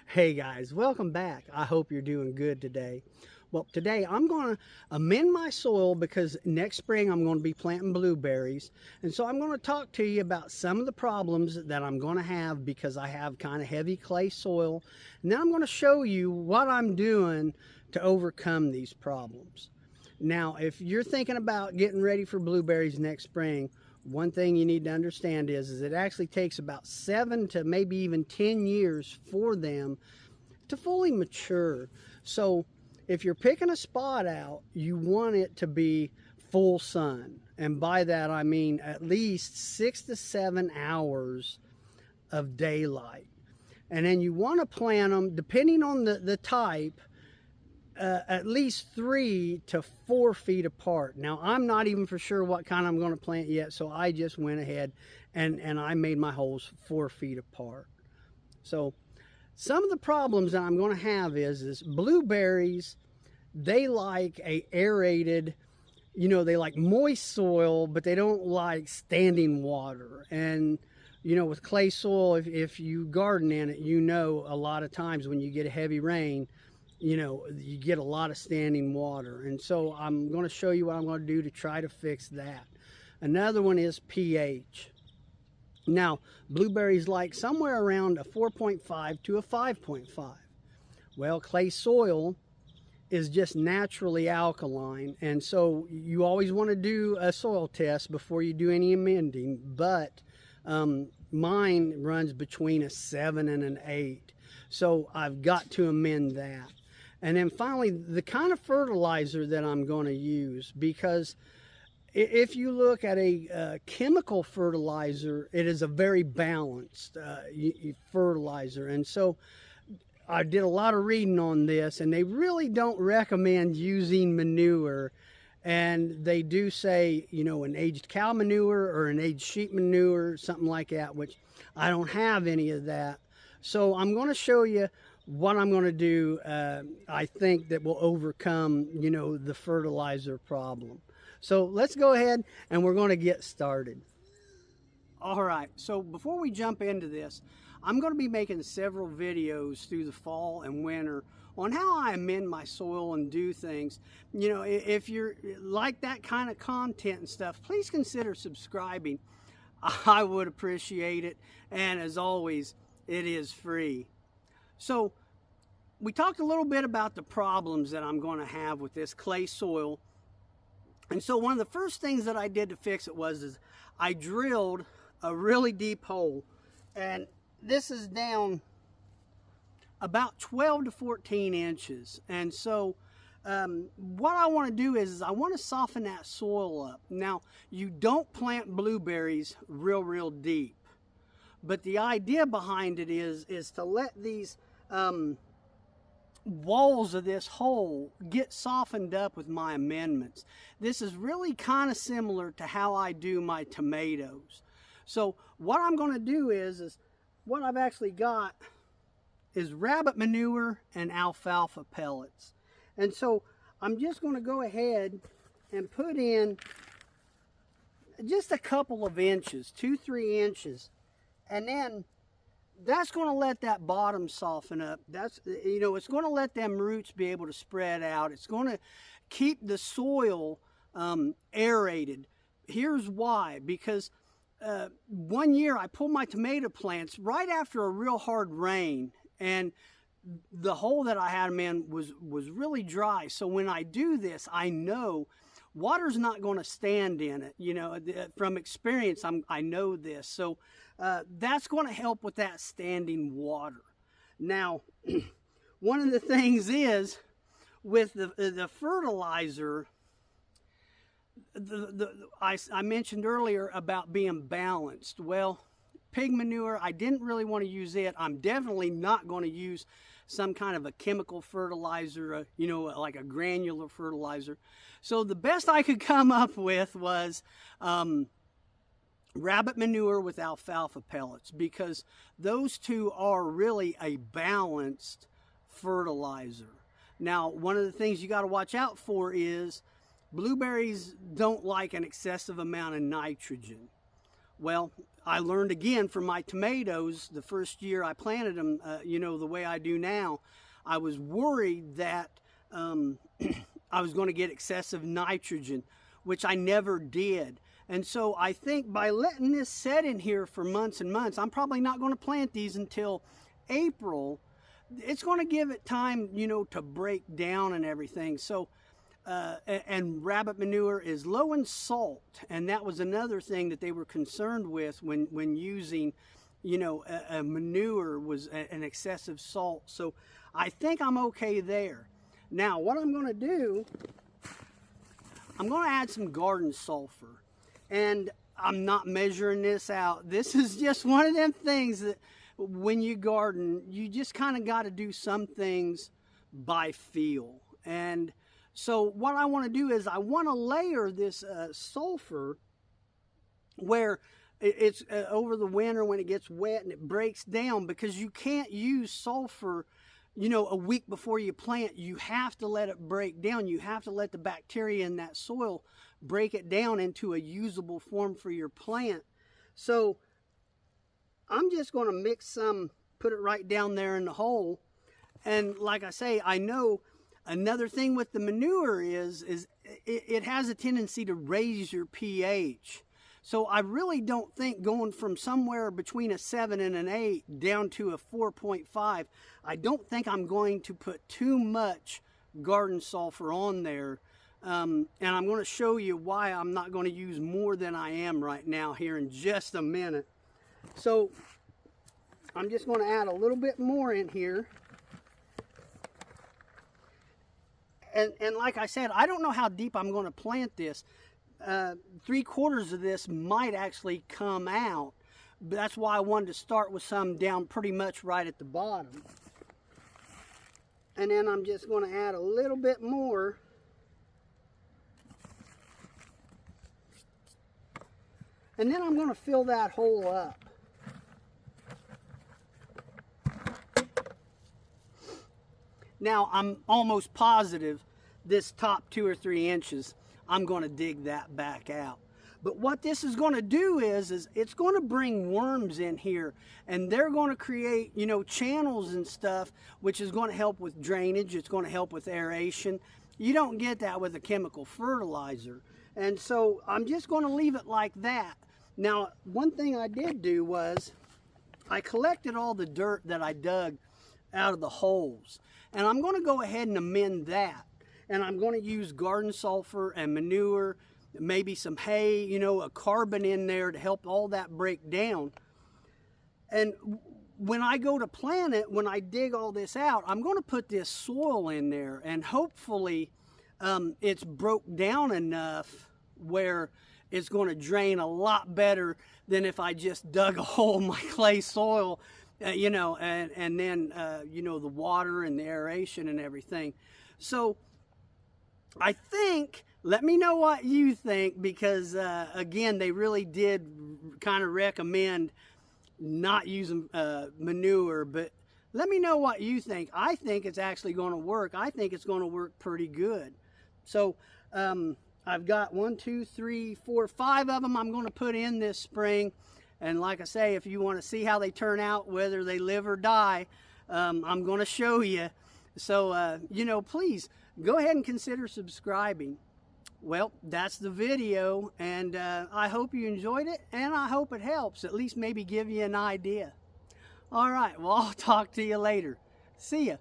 Hey guys, welcome back. I hope you're doing good today. Well, today I'm going to amend my soil because next spring I'm going to be planting blueberries. And so I'm going to talk to you about some of the problems that I'm going to have because I have kind of heavy clay soil. And then I'm going to show you what I'm doing to overcome these problems. Now, if you're thinking about getting ready for blueberries next spring, one thing you need to understand is it actually takes about 7 to maybe even 10 years for them to fully mature. So if you're picking a spot out, you want it to be full sun. And by that, I mean at least 6 to 7 hours of daylight. And then you want to plant them, depending on the type, at least 3 to 4 feet apart. Now, I'm not even for sure what kind I'm going to plant yet, so I just went ahead and I made my holes 4 feet apart. So some of the problems that I'm going to have is blueberries, they like a aerated, they like moist soil, but they don't like standing water. And with clay soil, if you garden in it, a lot of times when you get a heavy rain, you get a lot of standing water. And so I'm going to show you what I'm going to do to try to fix that. Another one is pH. Now, blueberries like somewhere around a 4.5 to a 5.5. Well, clay soil is just naturally alkaline, and so you always want to do a soil test before you do any amending, but mine runs between a 7 and an 8. So I've got to amend that. And then finally, the kind of fertilizer that I'm going to use, because if you look at a chemical fertilizer, it is a very balanced fertilizer. And so I did a lot of reading on this, and they really don't recommend using manure. And they do say, an aged cow manure or an aged sheep manure, something like that, which I don't have any of that. So I'm going to show you what I'm going to do, I think, that will overcome, the fertilizer problem. So let's go ahead and we're going to get started. All right, so before we jump into this, I'm going to be making several videos through the fall and winter on how I amend my soil and do things. If you're like that kind of content and stuff, please consider subscribing. I would appreciate it. And as always, it is free. So we talked a little bit about the problems that I'm going to have with this clay soil. And so one of the first things that I did to fix it was I drilled a really deep hole. And this is down about 12 to 14 inches. And so what I want to do is I want to soften that soil up. Now, you don't plant blueberries real deep. But the idea behind it is to let these walls of this hole get softened up with my amendments. This is really kind of similar to how I do my tomatoes. So what I'm going to do is what I've actually got is rabbit manure and alfalfa pellets. And so I'm just going to go ahead and put in just a couple of inches, 2-3 inches. And then that's going to let that bottom soften up. It's going to let them roots be able to spread out. It's going to keep the soil aerated. Here's why. Because one year I pulled my tomato plants right after a real hard rain, and the hole that I had them in was really dry. So when I do this, I know water's not going to stand in it. From experience, I know this. So that's going to help with that standing water. Now, one of the things is with the fertilizer, I mentioned earlier about being balanced. Well, pig manure, I didn't really want to use it. I'm definitely not going to use some kind of a chemical fertilizer, like a granular fertilizer. So the best I could come up with was rabbit manure with alfalfa pellets, because those two are really a balanced fertilizer. Now, one of the things you got to watch out for is blueberries don't like an excessive amount of nitrogen. Well, I learned again from my tomatoes the first year I planted them, the way I do now. I was worried that I was going to get excessive nitrogen, which I never did. And so I think by letting this set in here for months and months, I'm probably not going to plant these until April. It's going to give it time, to break down and everything. So, and rabbit manure is low in salt, and that was another thing that they were concerned with when using, a manure was an excessive salt. So I think I'm okay there. Now, what I'm going to do, I'm going to add some garden sulfur, and I'm not measuring this out. This is just one of them things that when you garden, you just kind of got to do some things by feel. And so what I want to do is I want to layer this sulfur where it's over the winter when it gets wet and it breaks down, because you can't use sulfur a week before you plant. You have to let it break down. You have to let the bacteria in that soil break it down into a usable form for your plant. So I'm just going to mix some, put it right down there in the hole. And like I say, I know another thing with the manure is it has a tendency to raise your pH. So I really don't think going from somewhere between a 7 and an 8 down to a 4.5, I don't think I'm going to put too much garden sulfur on there. And I'm going to show you why I'm not going to use more than I am right now here in just a minute. So I'm just going to add a little bit more in here. And like I said, I don't know how deep I'm going to plant this. 3/4 of this might actually come out. But that's why I wanted to start with some down pretty much right at the bottom. And then I'm just going to add a little bit more. And then I'm going to fill that hole up. Now, I'm almost positive this top 2 or 3 inches, I'm going to dig that back out. But what this is going to do is it's going to bring worms in here, and they're going to create, channels and stuff, which is going to help with drainage. It's going to help with aeration. You don't get that with a chemical fertilizer. And so I'm just going to leave it like that. Now, one thing I did do was I collected all the dirt that I dug out of the holes. And I'm going to go ahead and amend that. And I'm going to use garden sulfur and manure, maybe some hay, a carbon in there to help all that break down. And when I go to plant it, when I dig all this out, I'm going to put this soil in there. And hopefully it's broke down enough where it's going to drain a lot better than if I just dug a hole in my clay soil. And then, the water and the aeration and everything. So I think, let me know what you think, because, again, they really did kind of recommend not using manure, but let me know what you think. I think it's actually going to work. I think it's going to work pretty good. So I've got 1, 2, 3, 4, 5 of them I'm going to put in this spring. And like I say, if you want to see how they turn out, whether they live or die, I'm going to show you. So, please go ahead and consider subscribing. Well, that's the video, and I hope you enjoyed it, and I hope it helps, at least maybe give you an idea. All right, well, I'll talk to you later. See ya.